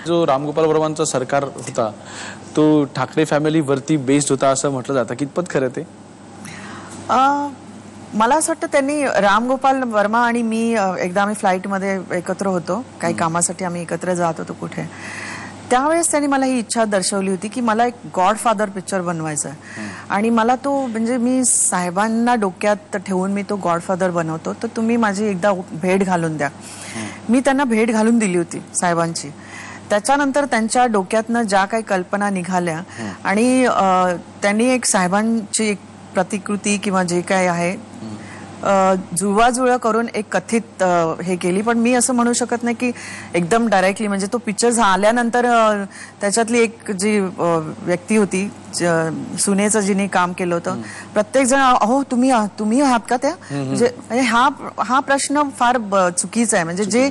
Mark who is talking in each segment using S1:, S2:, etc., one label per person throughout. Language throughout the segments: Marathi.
S1: जो रामगोपाल वर्मांचा सरकार होता तो ठाकरे फॅमिलीवरती बेस्ड होता असं म्हटलं जातं, कितपत खरं ते?
S2: मला असं वाटतं त्यांनी रामगोपाल वर्मा आणि मी एकदा आम्ही फ्लाईटमध्ये एकत्र होतो, काही कामासाठी आम्ही एकत्र जात होतो कुठे. त्यावेळेस त्यांनी मला ही इच्छा दर्शवली होती की मला एक गॉडफादर पिक्चर बनवायचा आहे आणि मला तो म्हणजे मी साहेबांना डोक्यात ठेवून मी तो गॉडफादर बनवतो, तर तुम्ही माझी एकदा भेट घालून द्या. मी त्यांना भेट घालून दिली होती साहेबांची. त्याच्यानंतर त्यांच्या डोक्यातनं ज्या काही कल्पना निघाल्या आणि त्यांनी एक साहेबांची एक प्रतिकृती किंवा जे काय आहे जुळवाजुळव करून एक कथित हे केली. पण मी असं म्हणू शकत नाही की एकदम डायरेक्टली, म्हणजे तो पिक्चर झाल्यानंतर त्याच्यातली एक जी व्यक्ती होती सुनेचं जिने काम केलं होतं, प्रत्येक जण अहो तुम्ही आहात का त्या, म्हणजे हा प्रश्न फार चुकीचा आहे. म्हणजे जे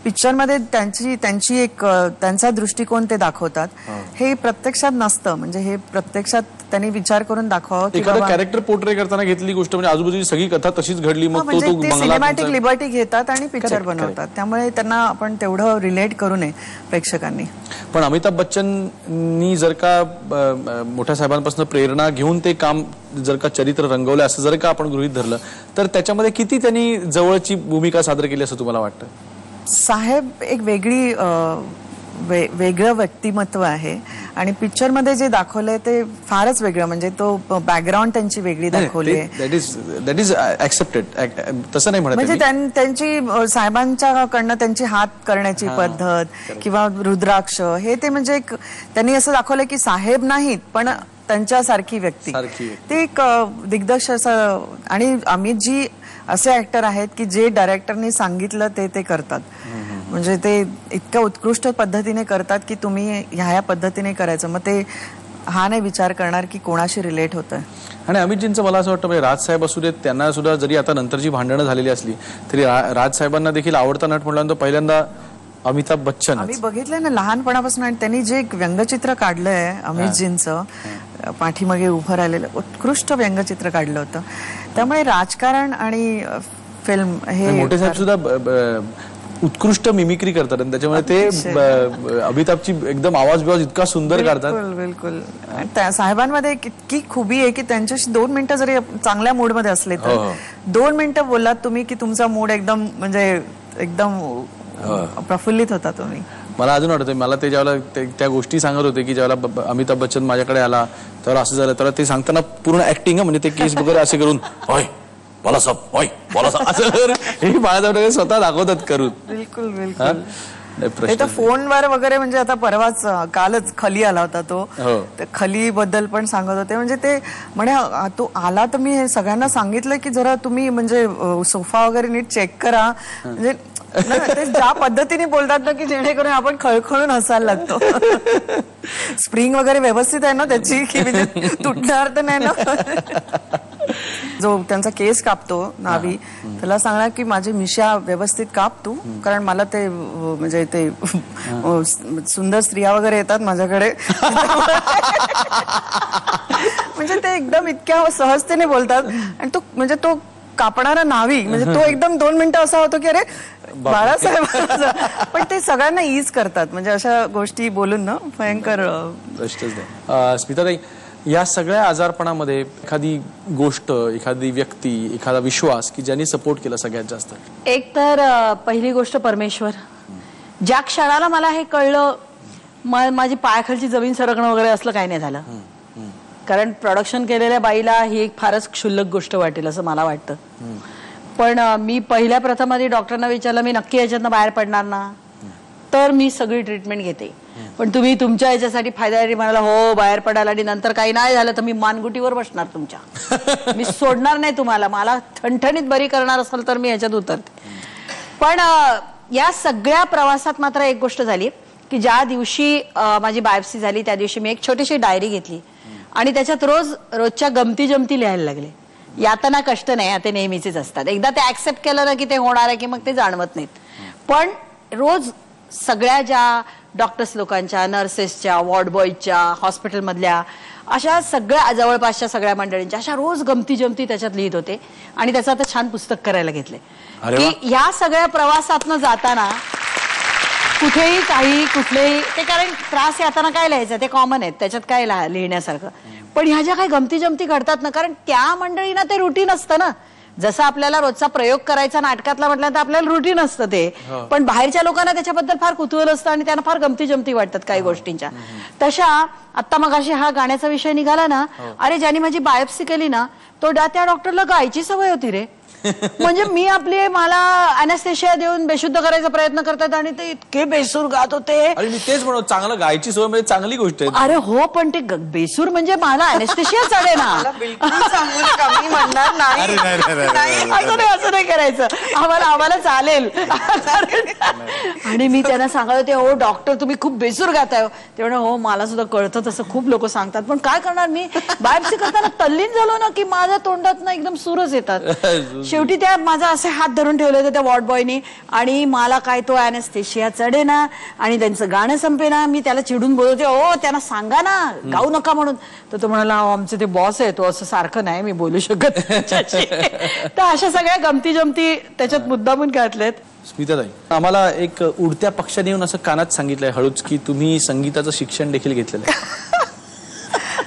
S2: पिक्चरमध्ये त्यांची एक त्यांचा दृष्टिकोन ते दाखवतात हे प्रत्यक्षात नसतं. म्हणजे हे प्रत्यक्षात त्यांनी विचार करून दाखवावं की
S1: कॅरेक्टर पोर्ट्रे करताना घेतली गोष्ट म्हणजे आजूबाजूची सगळी कथा तशीच घडली, मग तो
S2: सिनेमॅटिक लिबर्टी घेतात आणि पिक्चर बनवतात. त्यामुळे त्यांना आपण तेवढं रिलेट करू नये प्रेक्षकांनी.
S1: पण अमिताभ बच्चननी जर का मोठ्या साहेबांपासून प्रेरणा घेऊन ते काम जर का चरित्र रंगवलं असं जर का आपण गृहीत धरलं तर त्याच्यामध्ये किती त्यांनी जवळची भूमिका सादर केली असं तुम्हाला वाटतं?
S2: साहेब एक वेगळं व्यक्तिमत्व आहे आणि पिक्चर मध्ये जे दाखवलंय ते फारच वेगळं. म्हणजे तो बॅकग्राऊंड त्यांची वेगळी दाखवली आहे.
S1: That is accepted. तसं नाही म्हणत,
S2: म्हणजे त्यांची साहेबांच्याकडनं त्यांची हात करण्याची पद्धत किंवा रुद्राक्ष हे ते म्हणजे त्यांनी असं दाखवलंय की साहेब नाहीत पण त्यांच्यासारखी व्यक्ती. ते एक दिग्दर्शक आणि अमितजी असे ऍक्टर आहेत की जे डायरेक्टरनी सांगितलं ते करतात. म्हणजे ते इतक्या उत्कृष्ट पद्धतीने करतात की तुम्ही ह्या पद्धतीने करायचं, मग ते हा नाही विचार करणार की कोणाशी रिलेट होतंय.
S1: आणि अमितजींचं मला असं वाटतं म्हणजे राजसाहेब असू देत, त्यांना सुद्धा जरी आता नंतरची भांडणं झालेली असली तरी राजसाहेबांना देखील आवडता नट म्हटल्यानंतर पहिल्यांदा अमिताभ बच्चन
S2: आम्ही बघितलंय ना लहानपणापासून. आणि त्यांनी जे एक व्यंगचित्र काढलंय अमितजींचं पाठीमागे उभं राहिलेलं उत्कृष्ट व्यंगचित्र काढलं होतं. त्यामुळे राजकारण आणि फिल्म हे
S1: मोठे साहेब सुद्धा उत्कृष्ट मिमिक्री करतात आणि त्याच्यामुळे ते अमिताभची एकदम आवाज इतका सुंदर काढतात.
S2: बिलकुल. त्या साहेबांमध्ये इतकी खूबी आहे की त्यांच्याशी 2 मिनिटं जरी चांगल्या मूड मध्ये असले तर 2 मिनिटं बोललात तुम्ही की तुमचा मूड एकदम म्हणजे एकदम प्रफुल्लित होता तुम्ही.
S1: मला अजून आठवतं, मला ते ज्यावेळेला त्या गोष्टी सांगत होते की ज्यावेळेला अमिताभ बच्चन माझ्याकडे आला तर असं झालं, तर ते सांगताना पूर्ण ऍक्टिंग म्हणजे ते केस वगैरे असे करून होय बोला साहेब होय बोला साहेब असं हे माझ्याकडे स्वतः दाखवतात करून.
S2: बिलकुल. फोनवर वगैरे म्हणजे आता परवाच कालच खली आला होता तो, खली बद्दल पण सांगत होते. म्हणजे ते म्हणे तो आला तर मी हे सगळ्यांना सांगितलं की जरा तुम्ही म्हणजे सोफा वगैरे नीट चेक करा. म्हणजे ते ज्या पद्धतीने बोलतात ना की जेणेकरून आपण खळखळून हसायला लागतो. स्प्रिंग वगैरे व्यवस्थित आहे ना त्याची की म्हणजे तुटणार तर नाही ना. जो त्यांचा केस कापतो नावी त्याला सांगणार की माझी मिशा व्यवस्थित काप तू, कारण मला ते म्हणजे ते सुंदर स्त्रिया वगैरे येतात माझ्याकडे. म्हणजे ते एकदम इतक्या सहजतेने बोलतात. आणि तो म्हणजे तो कापणारा नावी म्हणजे तो एकदम 2 मिनिटं असा होतो की अरे बाळासाहेब. पण ते सगळ्यांना ईज करतात म्हणजे अशा गोष्टी बोलून ना भयंकर.
S1: स्मिताताई, या सगळ्या आजारपणामध्ये एखादी गोष्ट, एखादी व्यक्ती, एखादा विश्वास की ज्यांनी सपोर्ट केला सगळ्यात जास्त?
S3: एक तर पहिली गोष्ट परमेश्वर. ज्या क्षणाला मला हे कळलं माझी पायाखालची जमीन सरकणं वगैरे असलं काही नाही झालं. कारण प्रोडक्शन केलेल्या बाईला ही एक फारच क्षुल्लक गोष्ट वाटेल असं मला वाटतं. पण मी पहिल्या प्रथम आधी डॉक्टरांना विचारलं मी नक्की याच्यातनं बाहेर पडणार ना, तर मी सगळी ट्रीटमेंट घेते. पण तुम्ही तुमच्या याच्यासाठी फायदा म्हणाला हो बाहेर पडायला आणि नंतर काही नाही झालं तर मी मानगुटीवर बसणार तुमच्या. मी सोडणार नाही तुम्हाला. मला ठणठणीत बरी करणार असेल तर मी याच्यात उतरते. पण या सगळ्या प्रवासात मात्र एक गोष्ट झाली की ज्या दिवशी माझी बायोप्सी झाली त्या दिवशी मी एक छोटीशी डायरी घेतली आणि त्याच्यात रोजच्या गमती जमती लिहायला लागले. यातना कष्ट नाही, ते नेहमीचेच असतात. एकदा ते ऍक्सेप्ट केलं ना की ते होणार आहे की मग ते जाणवत नाहीत. पण रोज सगळ्या ज्या डॉक्टर्स लोकांच्या, नर्सेसच्या, वॉर्ड बॉयच्या, हॉस्पिटलमधल्या अशा सगळ्या जवळपासच्या सगळ्या मंडळींच्या अशा रोज गमती जमती त्याच्यात लिहित होते आणि त्याचं आता छान पुस्तक करायला घेतले की ह्या सगळ्या प्रवासातनं जाताना कुठेही काही कुठलेही ते, कारण त्रास येताना काय लिहायचं ते कॉमन आहेत, त्याच्यात काय लिहिण्यासारखं. पण ह्या ज्या काही गमती जमती घडतात ना, कारण त्या मंडळींना ते रुटीन असतं ना. जसं आपल्याला रोजचा प्रयोग करायचा नाटकातला म्हटलं तर आपल्याला रुटीन असतं ते, पण बाहेरच्या लोकांना त्याच्याबद्दल फार कुतूहल असतं आणि त्यांना फार गमती जमती वाटतात काही गोष्टींच्या. तशा आता मगाशी हा गाण्याचा विषय निघाला ना, अरे ज्याने माझी बायोप्सी केली ना, तो त्या डॉक्टरला गायची सवय होती रे. म्हणजे मला अॅनेस्थेशिया देऊन बेशुद्ध करायचा प्रयत्न करतात आणि ते इतके बेसूर गात होते.
S1: अरे मी तेच म्हणतो, चांगलं गायची सवय म्हणजे चांगली गोष्ट आहे.
S3: अरे हो, पण ते बेसूर म्हणजे मला अॅनेस्थेशिया चढे ना.
S2: मी म्हणणार नाही,
S3: असं नाही करायचं, आम्हाला चालेल. आणि मी त्यांना सांगत होते, हो डॉक्टर तुम्ही खूप बेसूर गाताय. ते म्हणे हो मला सुद्धा कळतं तसं, खूप लोक सांगतात, पण काय करणार, मी बायोप्सी करताना तल्लीन झालो ना की माझ्या तोंडात ना एकदम सूरच येतात. शेवटी त्या माझा असे हात धरून ठेवले होते त्या वॉर्ड बॉयने, आणि मला काय तो अॅनेस्थेशिया चढे ना आणि त्यांचं गाणं संपे ना. मी त्याला चिडून बोलवते, हो त्यांना सांगा ना गाऊ नका म्हणून. तर तो म्हणाला आमचे ते बॉस आहे, तो असं सारखं नाही मी बोलू शकत. तर अशा सगळ्या गमती जमती त्याच्यात मुद्दामून घातलेत.
S1: स्मिताताई, आम्हाला एक उडत्या पक्षाने येऊन असं कानात सांगितलंय हळूच की तुम्ही संगीताचं शिक्षण देखील घेतलेलं आहे.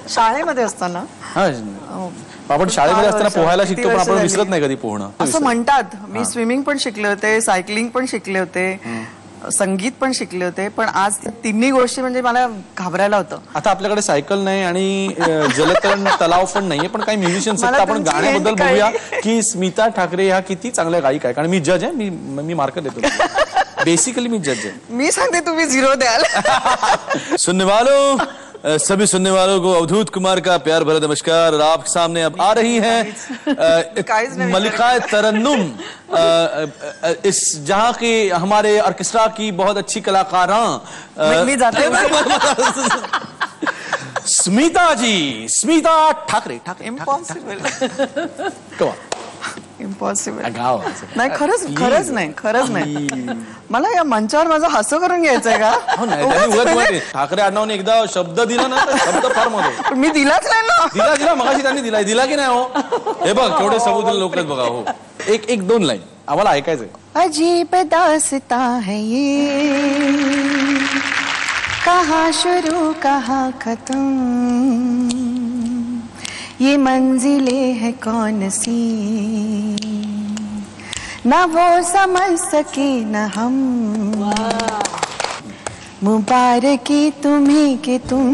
S2: शाळेमध्ये असताना.
S1: हा, आपण शाळेमध्ये असताना पोहायला शिकतो, पण आपण विसरत नाही कधी पोहणं.
S2: असं म्हणतात. मी स्विमिंग पण शिकले होते, सायकलिंग पण शिकले होते, संगीत पण शिकले होते, पण आज तिन्ही गोष्टी म्हणजे मला घाबरायला होतं.
S1: आता आपल्याकडे सायकल नाही आणि जलतरण तलाव पण नाहीये, पण काही म्युझिशियन्स आहेत. आपण गाण्याबद्दल बघूया की स्मिता ठाकरे ह्या किती चांगल्या गायिका आहे. कारण मी जज आहे, मी मार्क देतो. बेसिकली मी जज आहे.
S2: मी सांगते तुम्ही 0 द्याल.
S1: सुनने वालों, सभी सुनने वालों को अवधूत कुमार का प्यार भरा नमस्कार. और आपके सामने अब आ रही है मलिका तरन्नुम, इस जहाँ की हमारे ऑर्केस्ट्रा की बहुत अच्छी कलाकारां
S2: मी जाते.
S1: स्मिता जी, स्मिता ठाकरे.
S2: इम्पॉसिबल. इम्पॉसिबल.
S1: गाव
S2: नाही, खरंच नाही. मला या मंचावर माझं हसं करून घ्यायचंय का?
S1: ठाकरे आडनावाने एकदा शब्द दिला ना, शब्द फार महत्व.
S2: मी दिलाच नाही ना.
S1: दिला मगाशी त्यांनी दिला की नाही. हो हे बघ केवढे सबूत लोक आहेत बघा. हो एक दोन लाईन आम्हाला ऐकायचंय.
S2: अजीब दास्ता है ये, कहाँ शुरू कहाँ खत्म, ये मंजिलें है कौन सी, ना वो समझ सके न हम, मुबारकी तुम्हें कि तुम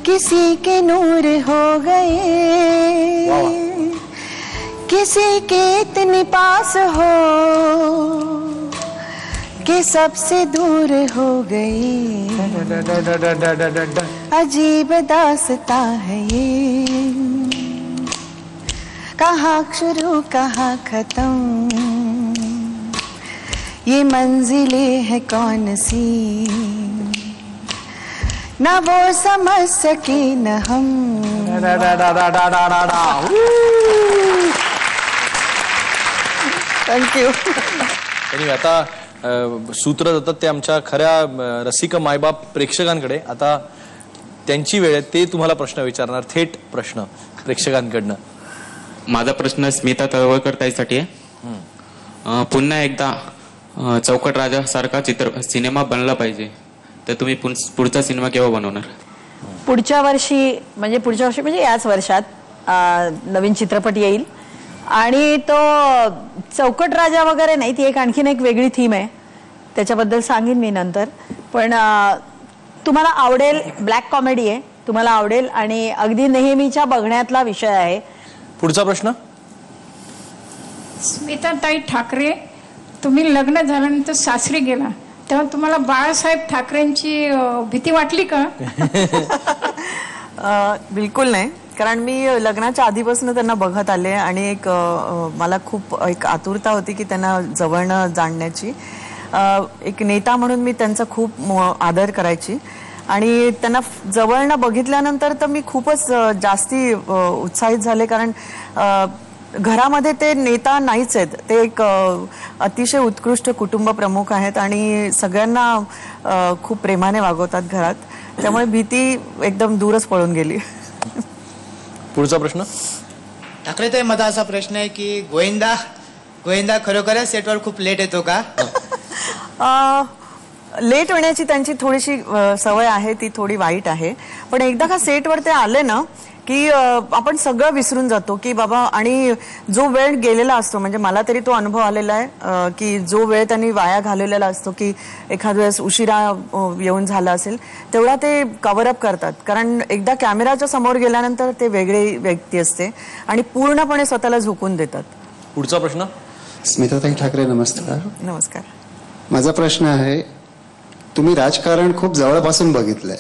S2: किसी के नूर हो गए, किसी के इतने पास हो कि सबसे दूर हो गई. अजीब दास्ता है ये, कहाँ शुरू कहाँ खत्म, ये मंजिलें है कौन सी, ना वो समझ सके न हम. थँक्यू.
S1: आता सूत्र जातात ते आमच्या खऱ्या रसिक मायबाप प्रेक्षकांकडे. आता त्यांची वेळ आहे, ते तुम्हाला प्रश्न विचारणार, थेट प्रश्न प्रेक्षकांकडनं.
S4: माझा प्रश्न स्मिता तळवळकर ताईसाठी आहे. पुन्हा एकदा चौकट राजा सारखा सिनेमा बनला पाहिजे, तर तुम्ही पुढचा सिनेमा केव्हा बनवणार?
S3: पुढच्या वर्षी म्हणजे याच वर्षात नवीन चित्रपट येईल, आणि तो चौकट राजा वगैरे नाही, ती आणखीन एक वेगळी थीम आहे, त्याच्याबद्दल सांगेन मी नंतर. पण तुम्हाला आवडेल, ब्लॅक कॉमेडी आहे, तुम्हाला आवडेल आणि अगदी नेहमीच्या बघण्यातला विषय आहे.
S1: पुढचा प्रश्न.
S5: स्मिताताई ठाकरे, तुम्ही लग्न झाल्यानंतर सासरी गेला तेव्हा तुम्हाला बाळासाहेब ठाकरेंची भीती वाटली का?
S2: बिलकुल नाही, कारण मी लग्नाच्या आधीपासून त्यांना बघत आले आणि मला खूप एक आतुरता होती की त्यांना जवळनं जाणण्याची. एक नेता म्हणून मी त्यांचा खूप आदर करायची, आणि त्यांना जवळनं बघितल्यानंतर तर मी खूपच जास्ती उत्साहित झाले, कारण घरामध्ये ते नेता नाहीच आहेत, ते एक अतिशय उत्कृष्ट कुटुंब प्रमुख आहेत आणि सगळ्यांना खूप प्रेमाने वागवतात घरात, त्यामुळे भीती एकदम दूरच पळून गेली.
S1: पुढचा प्रश्न.
S6: ठाकरे ताई, माझा असा प्रश्न आहे की गोविंदा खरोखरच सेटवर खूप लेट येतो का?
S2: लेट होण्याची त्यांची थोडीशी सवय आहे, ती थोडी वाईट आहे. पण एकदा का सेटवर ते आले ना की आपण सगळं विसरून जातो की बाबा, आणि जो वेळ गेलेला असतो, म्हणजे मला तरी तो अनुभव आलेला आहे की जो वेळ त्यांनी वाया घालवलेला असतो, की एखाद्या वेळेस उशिरा येऊन झाला असेल, तेवढा ते कव्हर अप करतात. कारण एकदा कॅमेराच्या समोर गेल्यानंतर ते वेगळी व्यक्ती असते आणि पूर्णपणे स्वतःला झोकून देतात.
S1: पुढचा प्रश्न.
S7: स्मिताताई ठाकरे, नमस्कार.
S2: नमस्कार.
S7: माझा प्रश्न आहे, तुम्ही राजकारण खूप जवळपासून बघितलंय,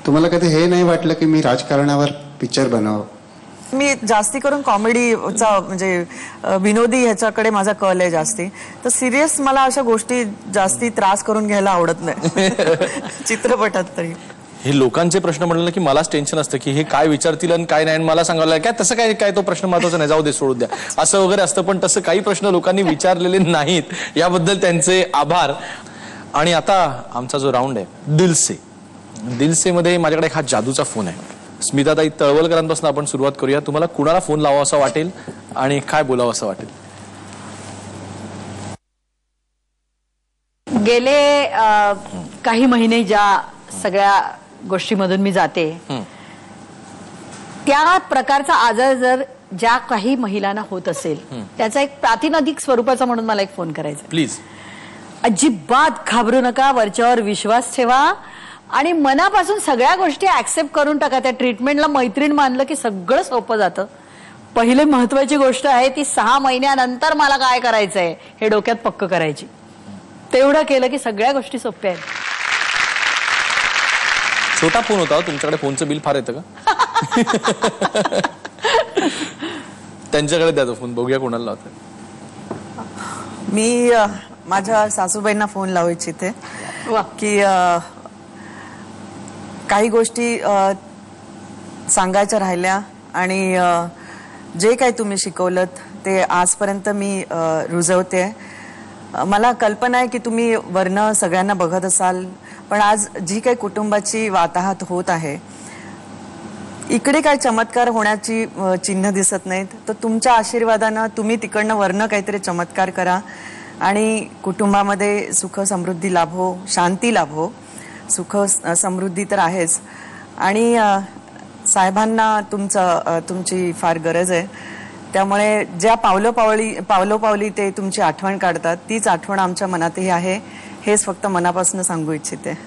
S7: तुम्हाला कधी हे नाही वाटलं की मी राजकारणावर पिक्चर बनावं?
S2: मी जास्ती करून कॉमेडीचा, म्हणजे विनोदी ह्याच्याकडे माझा कल आहे जास्ती. तर सिरियस मला अशा गोष्टी जास्ती त्रास करून घ्यायला आवडत नाही चित्रपटात तरी.
S1: हे लोकांचे प्रश्न म्हणलं की मलाच टेन्शन असतं की हे काय विचारतील आणि काय नाही, आणि मला सांगायला काय तसं काय तो प्रश्न महत्वाचा नाही, जाऊ दे, सोडून द्या असं वगैरे असतं. पण तसं काही प्रश्न लोकांनी विचारलेले नाहीत, याबद्दल त्यांचे आभार. आणि आता आमचा जो राऊंड आहे दिलसे मध्ये माझ्याकडे हा जादूचा फोन आहे. स्मिताताई तळवलकरांपासून आपण सुरुवात करूया. तुम्हाला कुणाला फोन लावावा असं वाटेल आणि काय बोलावं असं वाटेल?
S3: गेले काही महिने ज्या सगळ्या गोष्टीमधून मी जाते, त्या प्रकारचा आजार जर ज्या काही महिलांना होत असेल, त्याचा एक प्रातिनिधिक स्वरूपाचा म्हणून मला एक फोन करायचा.
S1: प्लीज
S3: अजिबात घाबरू नका, वरच्यावर विश्वास ठेवा आणि मनापासून सगळ्या गोष्टी ऍक्सेप्ट करून टाका. त्या ट्रीटमेंटला मैत्रीण मानलं की सगळं सोपं जातं. पहिले महत्वाची गोष्ट आहे ती 6 महिन्यानंतर मला काय करायचंय हे डोक्यात पक्क करायची. तेवढं केलं की सगळ्या गोष्टी सोप्या आहेत.
S1: छोटा फोन होता तुमच्याकडे, फोनचं बिल फार येतं का? त्यांच्याकडे द्या तो फोन, बघूया कोणाला लावतात.
S2: मी माझ्या सासूबाईंना फोन लावू इच्छिते की काही गोष्टी सांगायच्या राहिल्या आणि जे काही तुम्ही शिकवलं ते आजपर्यंत मी रुजवते. मला कल्पना आहे की तुम्ही वरनं सगळ्यांना बघत असाल, पण आज जी काही कुटुंबाची वाताहत होत आहे, इकडे काय चमत्कार होण्याची चिन्ह दिसत नाहीत. तर तुमच्या आशीर्वादानं तुम्ही तिकडनं वरनं काहीतरी चमत्कार करा आणि कुटुंबामध्ये सुख समृद्धी लाभो, शांती लाभो. सुख समृद्धी तर आहेच, आणि साहेबांना तुमची फार गरज आहे. त्यामुळे ज्या पावलोपावली ते तुमची आठवण काढतात, तीच आठवण आमच्या मनातही आहे. हेच फक्त मनापासून सांगू इच्छिते.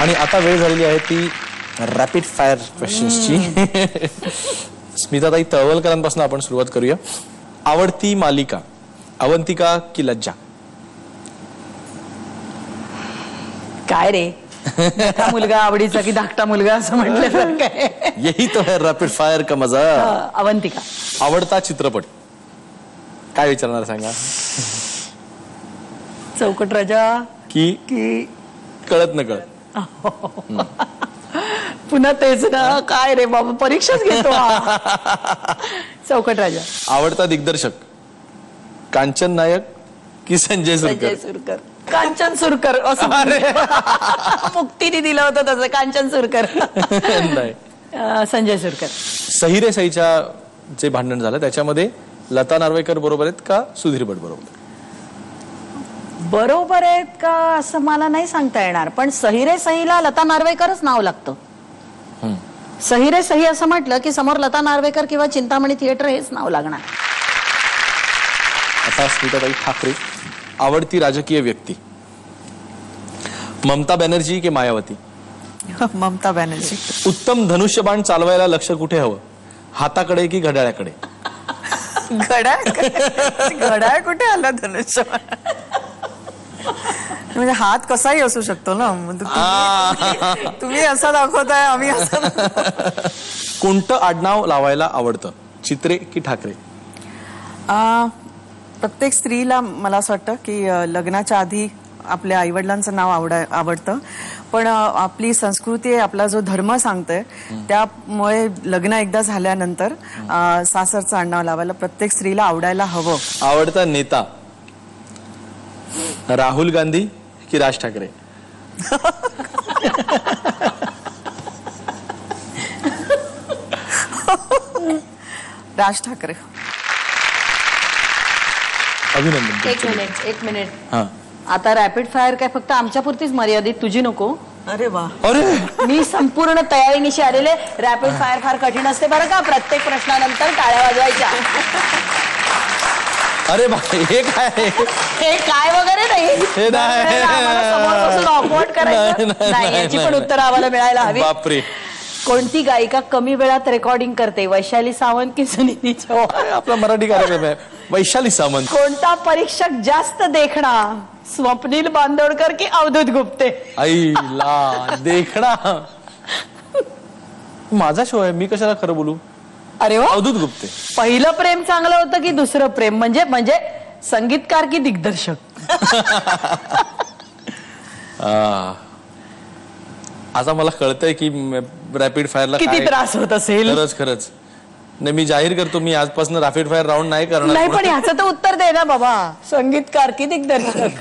S1: आणि आता वेळ झालेली आहे ती रॅपिड फायर क्वेश्चन्सची. स्मिताताई तळवलकरांपासून आपण सुरुवात करूया. आवडती मालिका अवंतिका की लज्जा?
S3: काय रे, मोठा मुलगा आवडीचा की धाकटा मुलगा असं म्हटलं तर काय?
S1: यही तो है रॅपिड फायर का मजा.
S3: अवंतिका.
S1: आवडता चित्रपट काय विचारणार सांगा?
S3: चौकट राजा
S1: की कळत न कळत?
S3: पुन्हा तेच ना, काय रे बाबा, परीक्षाच घेतो हा. चौकट राजा.
S1: आवडता दिग्दर्शक कांचन नायक की संजय सुरकर?
S3: कांचन सुरकर असं मुक्तीने दिलं होतं तसं. कांचन सुरकर
S1: नाही,
S3: संजय सुरकर.
S1: सही रे सहीच्या जे भांडण झालं त्याच्यामध्ये लता नार्वेकर बरोबर आहेत का सुधीर भट बरोबर?
S3: बरोबर आहेत का असं मला नाही सांगता येणार, पण सही रे सहीला लता नार्वेकरच नाव लागतं. सही रे सही असं म्हटलं की समोर लता नार्वेकर किंवा चिंतामणी थिएटर हेच नाव लागणार.
S1: आता स्मिताताई ठाकरे. आवडती राजकीय व्यक्ती ममता बॅनर्जी की मायावती?
S2: ममता बॅनर्जी.
S1: उत्तम धनुष्यबाण चालवायला लक्ष कुठे हवं, हाताकडे की घड्याळाकडे?
S2: घड्याळ कुठे आला धनुष्य? म्हणजे हात कसाही असू शकतो ना. तुम्ही असा दाखवताय, आम्ही असं.
S1: कोणतं आडनाव लावायला आवडतं, चित्रे की ठाकरे?
S2: प्रत्येक स्त्रीला मला असं वाटतं की लग्नाच्या आधी आपल्या आईवडिलांचं नाव आवडतं, पण आपली संस्कृती आपला जो धर्म सांगतोय त्यामुळे लग्न एकदा झाल्यानंतर सासरचं आडनाव लावायला प्रत्येक स्त्रीला आवडायला हवं.
S1: आवडता नेता राहुल गांधी की राज ठाकरे?
S2: राज ठाकरे.
S1: अभिनंदन.
S3: एक मिनिट
S1: हा.
S3: आता रॅपिड फायर काय फक्त आमच्या पुरतीच मर्यादित, तुझी नको.
S2: अरे वा.
S1: अरे
S3: मी संपूर्ण तयारीनिशी आलेले. रॅपिड फायर फार कठीण असते बरं का, प्रत्येक प्रश्नानंतर टाळ्या वाजवायच्या.
S1: अरे बा, हे काय?
S3: हे काय वगैरे नाही,
S1: हे नाही.
S3: आम्हाला समोर बसून ऑकवर्ड करायचं नाही, याची पण उत्तर आम्हाला मिळायला हवी.
S1: बापरे.
S3: कोणती गायिका कमी वेळात रेकॉर्डिंग करते, वैशाली सावंत की सुनीती चौहान?
S1: आपला मराठी कार्यक्रम आहे. वैशाली सामंत.
S3: कोणता परीक्षक जास्त देखणा, स्वप्नील बांदोडकर की अवधूत गुप्ते?
S1: आईला देखणा. माझा शो आहे, मी कशाला खरं बोलू?
S3: अरे वा.
S1: अवधूत गुप्ते.
S3: पहिलं प्रेम चांगलं होतं की दुसरं प्रेम? म्हणजे संगीतकार की दिग्दर्शक?
S1: आता मला कळतंय की रॅपिड फायरला
S3: किती त्रास होत असेल.
S1: खरंच नाही, मी जाहीर करतो, मी आजपासून रॅपिड फायर राऊंड नाही करणार.
S3: नाही, पण ह्याचं तर उत्तर दे ना बाबा. संगीतकार की दिग्दर्शक?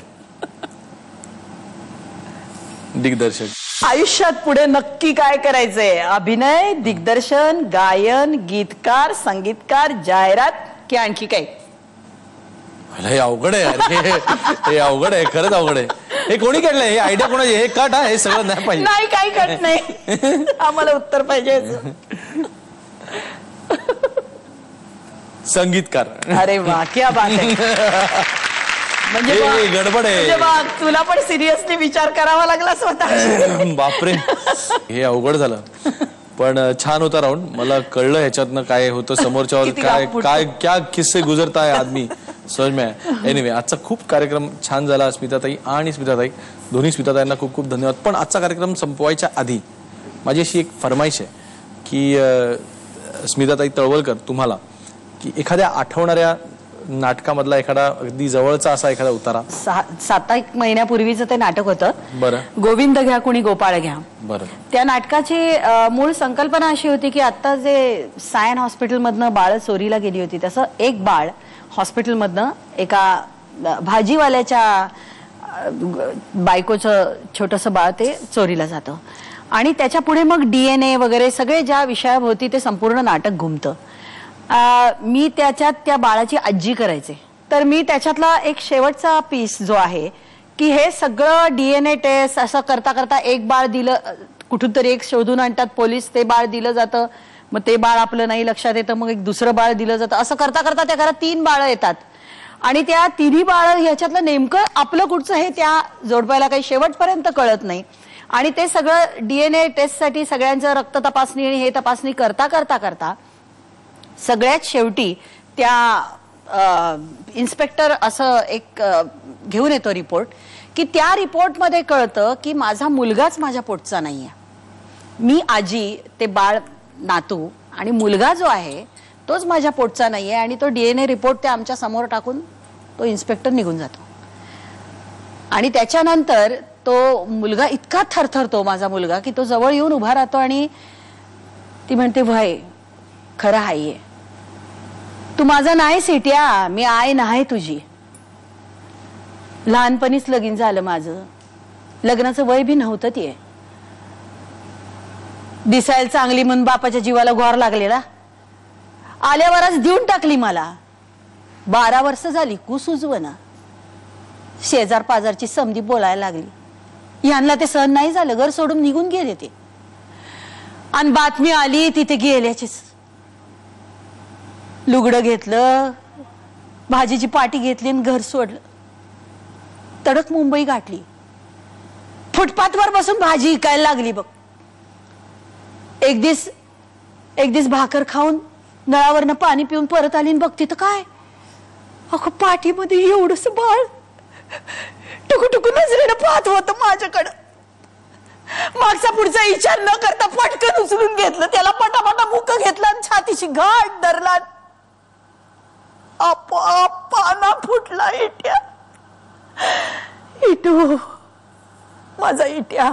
S1: दिग्दर्शक.
S3: आयुष्यात पुढे नक्की काय करायचंय? अभिनय, दिग्दर्शन, गायन, गीतकार, संगीतकार, जाहिरात की आणखी काही?
S1: हे अवघड आहे यार. हे अवघड आहे, खरंच अवघड आहे. हे कोणी काढलंय? हे आयडिया कोणाची? हे कट आहे, हे सगळं नाही पाहिजे.
S3: नाही, काही कट नाही, आम्हाला उत्तर पाहिजे.
S1: संगीतकार.
S3: अरे वा, क्या बात आहे. म्हणजे
S1: गडबड आहे.
S3: तुला पण सिरियसली विचार करावा लागला स्वतः.
S1: बापरे, हे अवघड झालं. पण छान होता राऊंड. मला कळलं ह्याच्यातनं काय होतं, समोरच्यावर काय क्या किस्से गुजरता है आदमी समज में. एनिवे, आजचा खूप कार्यक्रम छान झाला. स्मिताताई आणि स्मिताताई, दोन्ही स्मिताताईंना खूप खूप धन्यवाद. पण आजचा कार्यक्रम संपवायच्या आधी माझी अशी एक फरमाईश आहे की स्मिताताई तळवलकर, तुम्हाला की एखाद्या आठवणाऱ्या नाटकामधला एखादा अगदी जवळचा असा एखादा उतारा.
S3: 7 महिन्यापूर्वीचं ते नाटक होतं.
S1: बरं.
S3: गोविंद घ्या कुणी गोपाळ घ्या.
S1: बरं.
S3: त्या नाटकाची मूळ संकल्पना अशी होती की आता जे सायन हॉस्पिटलमधनं बाळ चोरीला गेली होती, तसं एक बाळ हॉस्पिटलमधनं एका भाजीवाल्याच्या बायकोचं छोटंसं बाळ ते चोरीला जातं आणि त्याच्या पुढे मग DNA वगैरे सगळे ज्या विषयाभोवती ते संपूर्ण नाटक घुमतं. मी त्याच्यात त्या बाळाची आजी करायचे. तर मी त्याच्यातला एक शेवटचा पीस जो आहे की हे सगळं DNA टेस्ट असं करता करता एक बाळ दिलं, कुठून तरी एक शोधून आणतात पोलीस, ते बाळ दिलं जातं, मग ते बाळ आपलं नाही लक्षात येतं, मग एक दुसरं बाळ दिलं जातं. असं करता करता त्या घरात 3 बाळं येतात आणि त्या 3ही बाळं ह्याच्यातलं नेमकं आपलं कुठचं हे त्या जोडप्याला काही शेवटपर्यंत कळत नाही. आणि ते सगळं DNA टेस्टसाठी सगळ्यांचं रक्त तपासणी आणि हे तपासणी करता करता करता सगळ्यात शेवटी त्या इन्स्पेक्टर असं एक घेऊन येतो रिपोर्ट की त्या रिपोर्टमध्ये कळतं की माझा मुलगाच माझ्या पोटचा नाहीये. मी आजी, ते बाळ नातू आणि मुलगा जो आहे तोच माझ्या पोटचा नाहीये. आणि तो DNA रिपोर्ट ते आमच्या समोर टाकून तो इन्स्पेक्टर निघून जातो. आणि त्याच्यानंतर तो मुलगा इतका थरथरतो, माझा मुलगा, की तो जवळ येऊन उभा राहतो आणि ती म्हणते, भाई खरं हाय, तू माझा नाही सिट्या, मी आय नाही तुझी. लहानपणीच लगीन झालं माझं, लग्नाचं वय बी नव्हतं. ते दिसायला चांगली म्हणून बापाच्या जीवाला घोर लागलेला, आल्यावरच देऊन टाकली मला. 12 वर्ष झाली कुसुजवना. शेजार पाजारची समधी बोलायला लागली. यांना ते सहन नाही झालं, घर सोडून निघून गेले ते. आणि बातमी आली तिथे गेल्याचीच. लुगडं घेतलं, भाजीची पाटी घेतली आणि घर सोडलं. तडक मुंबई गाठली. फुटपाथवर बसून भाजी विकायला लागली बघ. एक दिस भाकर खाऊन नळावरनं पाणी पिऊन परत आली आणि बघते तर काय, अगं पाठीमध्ये एवढंसं बाळ टुकू नजरेनं पाहत होतं माझ्याकडं. मागचा पुढचा विचार न करता पटकन उचलून घेतलं, त्याला पटापटा मुक घेतला आणि छातीशी घाट धरला. पाना फुटला. इटू, माझा इट्या,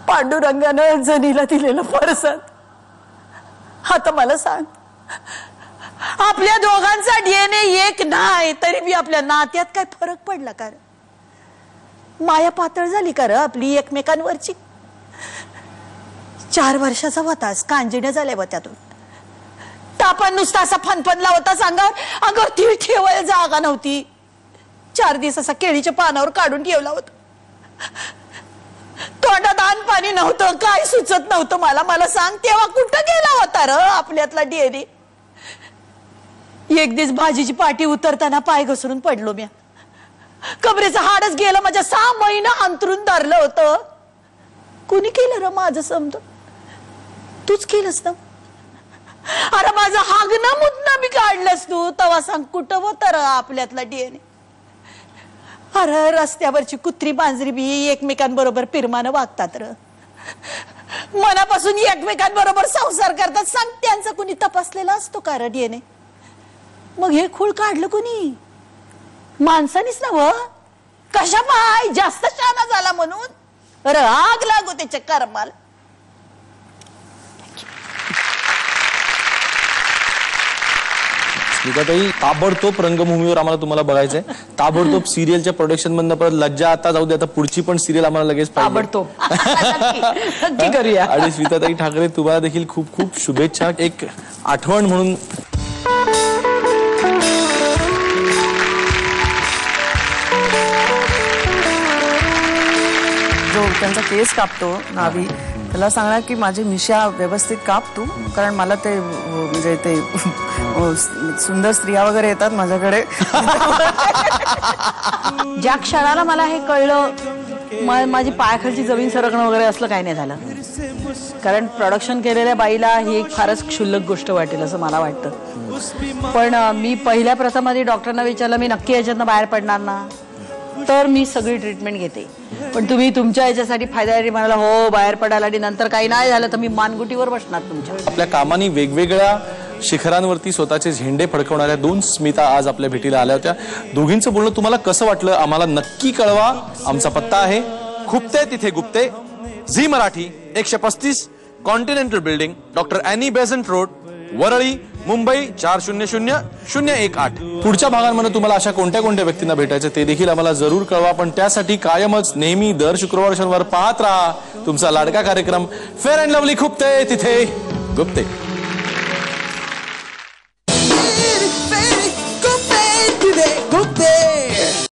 S3: पांडुरंगानं जनीला दिलेलं परसत. आता मला सांग, आपल्या दोघांचा DNA एक नाही तरी बी आपल्या नात्यात काय फरक पडला का? माया पातळ झाली का आपली एकमेकांवरची? 4 वर्षाचा होतास, कांजिण्या झाल्या व त्यातून. तापा नुसता असा फनफनला होता अंगावर, अंगावर तीळ ठेवायला जागा नव्हती. 4 दिवस असा केळीच्या पानावर काढून ठेवला होता. तोंडात अन्न पाणी नव्हतं, काय सुचत नव्हतं मला. मला सांग, तेव्हा कुठं गेला होता र आपल्यातला DNA? एक दिवस भाजीची पाटी उतरताना पाय घसरून पडलो म्या. कबरेचं हाडच गेलं, माझ्या 6 महिना अंतरून धरलं होतं. कुणी केलं र माझं समज? तूच केलंस ना. अरे माझं हागणं मुतणं बी काढलंस तू. तवा सांग कुठं होतं र आपल्यातला DNA? अरे रस्त्यावरची कुत्री मांजरी बी एकमेकांबरोबर पिरमानं वागतात र. मनापासून एकमेकांबरोबर संसार करतात. सांग, त्यांचा कुणी तपासलेला असतो का र DNA? मग हे खूळ काढलं कुणी? माणसानीच ना व. कशा पाय जास्त शाना झाला म्हणून आग लागू त्याच्या कर्माला.
S1: स्मिताताई, ताबडतोब रंगभूमीवर आम्हाला तुम्हाला बघायचंय. ताबडतोब सिरियलच्या प्रोडक्शन मधनं परत लज्जा आता जाऊ दे, आता पुढची पण सिरियल आम्हाला लगेच पाहिजे.
S3: ताबडतोब नक्की करूया.
S1: आणि स्मिताताई ठाकरे, तुम्हाला देखील खूप खूप शुभेच्छा. एक आठवण म्हणून
S2: जो त्यांचा केस कापतो नावी, त्याला सांगणार की माझी मिशा व्यवस्थित काप तू, कारण मला ते म्हणजे ते सुंदर स्त्रिया वगैरे येतात माझ्याकडे.
S3: ज्या क्षणाला मला हे कळलं, माझी पायाखालची जमीन सरकणं वगैरे असलं काही नाही झालं. कारण प्रोडक्शन केलेल्या बाईला ही एक फारच क्षुल्लक गोष्ट वाटेल असं मला वाटतं. पण मी पहिल्या प्रथम आधी डॉक्टरांना विचारलं, मी नक्की याच्यातनं बाहेर पडणार ना? तर मी सगळी ट्रीटमेंट घेते. पण तुम्ही तुमच्या याच्यासाठी फायद्यासाठी म्हणाला हो बाहेर पडायला, आणि नंतर काही नाही झालं तर मी मानगुटीवर बसणार तुमच्या.
S1: आपल्या कामानी वेगवेगळ्या शिखरांवरती स्वतःचे झेंडे फडकवणाऱ्या 2 स्मिता आज आपल्या भेटीला आल्या होत्या. दोघींचं बोलणं तुम्हाला कसं वाटलं आम्हाला नक्की कळवा. आमचा पत्ता आहे Khupte Tithe Gupte, Zee Marathi, 135 continental building, doctor Annie Besant road, Worli, Mumbai 400018. पुढच्या भागांमध्ये तुम्हाला अशा कोणत्या कोणत्या व्यक्तींना भेटायचं ते देखील आम्हाला जरूर कळवा. पण त्यासाठी कायमच नेहमी दर शुक्रवार शनिवार पाहत राहा तुमचा लाडका कार्यक्रम fair and lovely खुपते Tithe Gupte.